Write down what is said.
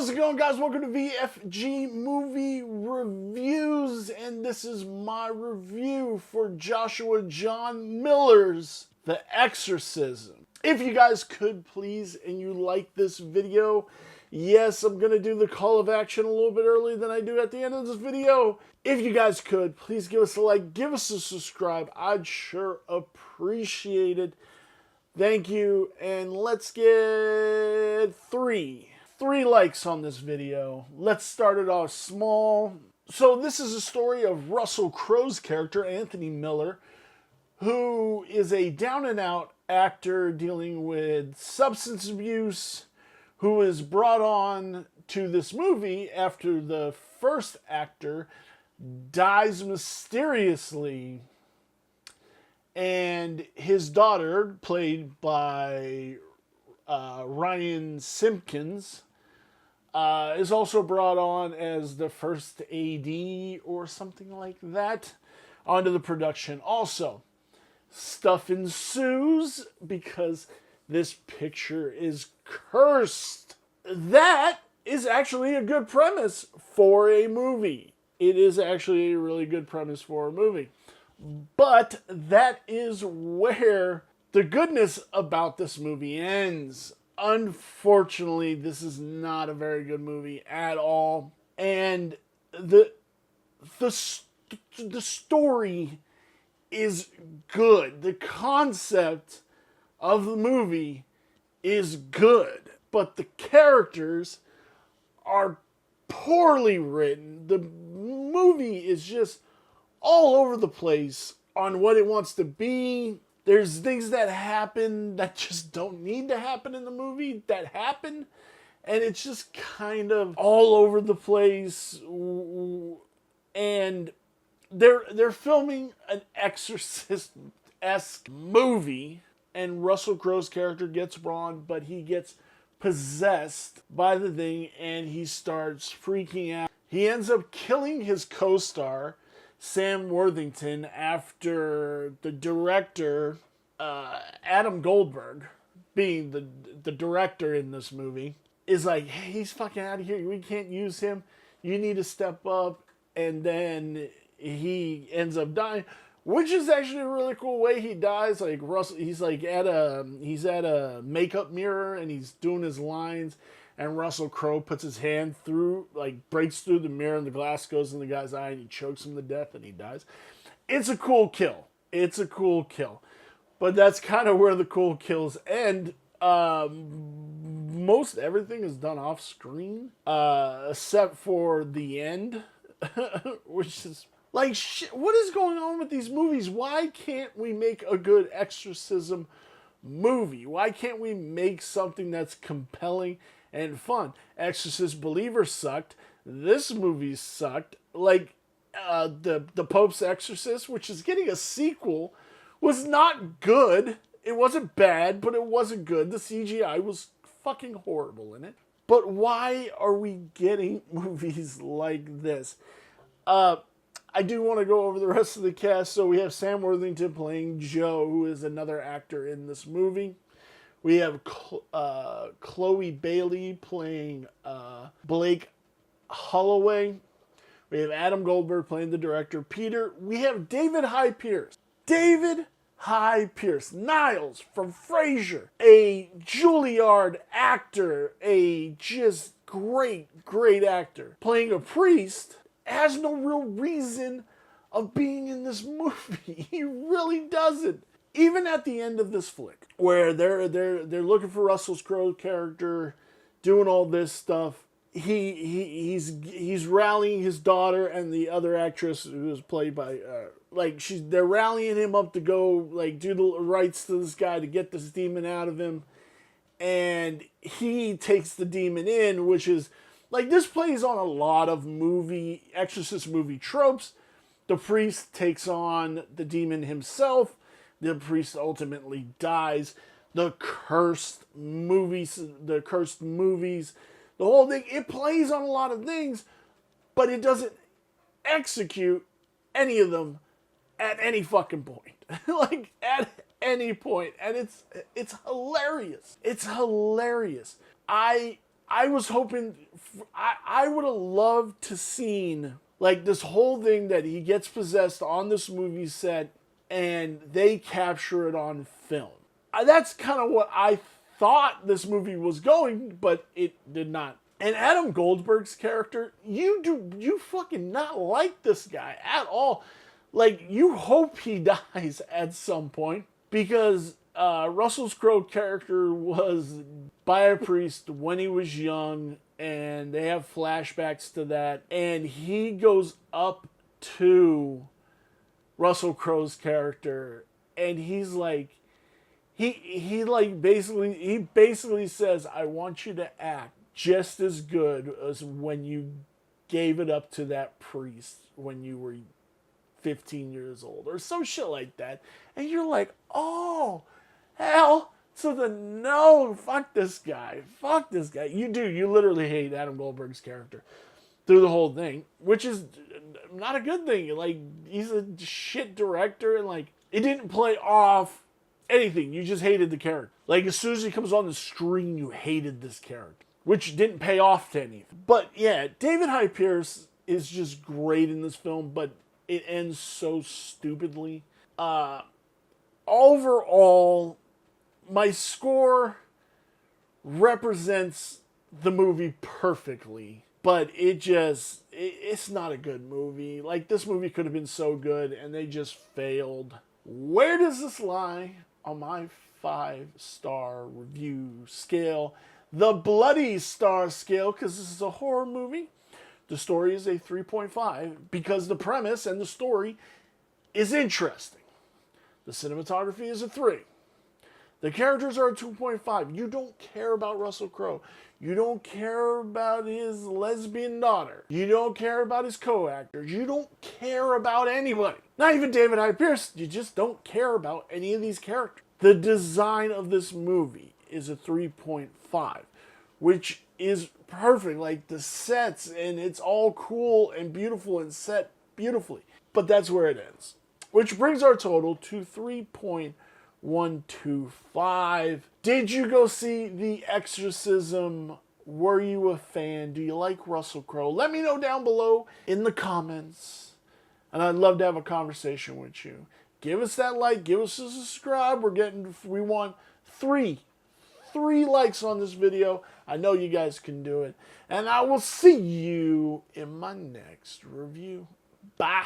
How's it going, guys? Welcome to VFG Movie Reviews, and this is my review for Joshua John Miller's The Exorcism. If you guys could please, and you like this video, yes, I'm going to do the call of action a little bit earlier than I do at the end of this video. If you guys could, please give us a like, give us a subscribe. I'd sure appreciate it. Thank you, and let's get three likes on this video. Let's start it off small. So this is a story of Russell Crowe's character, Anthony Miller, who is a down-and-out actor dealing with substance abuse, who is brought on to this movie after the first actor dies mysteriously. And his daughter, played by Ryan Simpkins, is also brought on as the first AD or something like that onto the production. Also, stuff ensues because this picture is cursed. That is actually a good premise for a movie. It is actually a really good premise for a movie. But that is where the goodness about this movie ends. Unfortunately, this is not a very good movie at all. And the story is good. The concept of the movie is good. But the characters are poorly written. The movie is just all over the place on what it wants to be. There's things that happen that just don't need to happen in the movie that happen, and it's just kind of all over the place. And they're filming an Exorcist-esque movie, and Russell Crowe's character gets brought, but he gets possessed by the thing, and he starts freaking out. He ends up killing his co-star, Sam Worthington, after the director, Adam Goldberg, being the director in this movie, is like, hey, he's fucking out of here. We can't use him. You need to step up. And then he ends up dying, which is actually a really cool way he dies. Like Russell, he's at a makeup mirror and he's doing his lines. And Russell Crowe puts his hand through, like, breaks through the mirror, and the glass goes in the guy's eye, and he chokes him to death, and he dies. It's a cool kill. It's a cool kill. But that's kind of where the cool kills end. Most everything is done off screen, except for the end, which is like, shit, what is going on with these movies? Why can't we make a good exorcism movie? Why can't we make something that's compelling and fun? Exorcist Believer sucked. This movie sucked. Like, the Pope's Exorcist, which is getting a sequel, was not good. It wasn't bad, but it wasn't good. The CGI was fucking horrible in it. But why are we getting movies like this? I do want to go over the rest of the cast. So we have Sam Worthington playing Joe, who is another actor in this movie. We have Chloe Bailey playing Blake Holloway. We have Adam Goldberg playing the director, Peter. We have David Hyde Pierce. David Hyde Pierce. Niles from Frasier. A Juilliard actor. A just great actor. Playing a priest. Has no real reason of being in this movie. He really doesn't. Even at the end of this flick, where they're looking for Russell Crowe's character, doing all this stuff, he's rallying his daughter and the other actress who is played by they're rallying him up to go like do the rites to this guy to get this demon out of him, and he takes the demon in, which is like, this plays on a lot of exorcist movie tropes. The priest takes on the demon himself. The priest ultimately dies. The cursed movies, the whole thing, it plays on a lot of things, but it doesn't execute any of them at any fucking point. Like, at any point. And it's hilarious. It's hilarious. I I was hoping, I would have loved to seen like this whole thing that he gets possessed on this movie set and they capture it on film. That's kind of what I thought this movie was going, but it did not. And Adam Goldberg's character, you fucking not like this guy at all. Like, you hope he dies at some point, because Russell Crowe's character was by a priest when he was young, and they have flashbacks to that, and he goes up to Russell Crowe's character, and he's like, he basically says, I want you to act just as good as when you gave it up to that priest when you were 15 years old, or some shit like that. And you're like, oh, hell. So then, no, fuck this guy. Fuck this guy. You literally hate Adam Goldberg's character through the whole thing, which is not a good thing. Like, he's a shit director, and like, it didn't play off anything. You just hated the character. Like, as soon as he comes on the screen, you hated this character, which didn't pay off to anything. But yeah, David Hyde Pierce is just great in this film, but it ends so stupidly. Overall, my score represents the movie perfectly, but it's not a good movie. Like, this movie could have been so good, and they just failed. Where does this lie on my 5-star review scale? The bloody star scale, because this is a horror movie. The story is a 3.5 because the premise and the story is interesting. The cinematography is a 3. The characters are a 2.5. You don't care about Russell Crowe. You don't care about his lesbian daughter. You don't care about his co-actors. You don't care about anybody. Not even David Hyde Pierce. You just don't care about any of these characters. The design of this movie is a 3.5, which is perfect. Like, the sets, and it's all cool and beautiful and set beautifully. But that's where it ends. Which brings our total to 3.125. Did you go see The Exorcism? Were you a fan? Do you like Russell Crowe? Let me know down below in the comments. And I'd love to have a conversation with you. Give us that like. Give us a subscribe. We want three likes on this video. I know you guys can do it. And I will see you in my next review. Bye.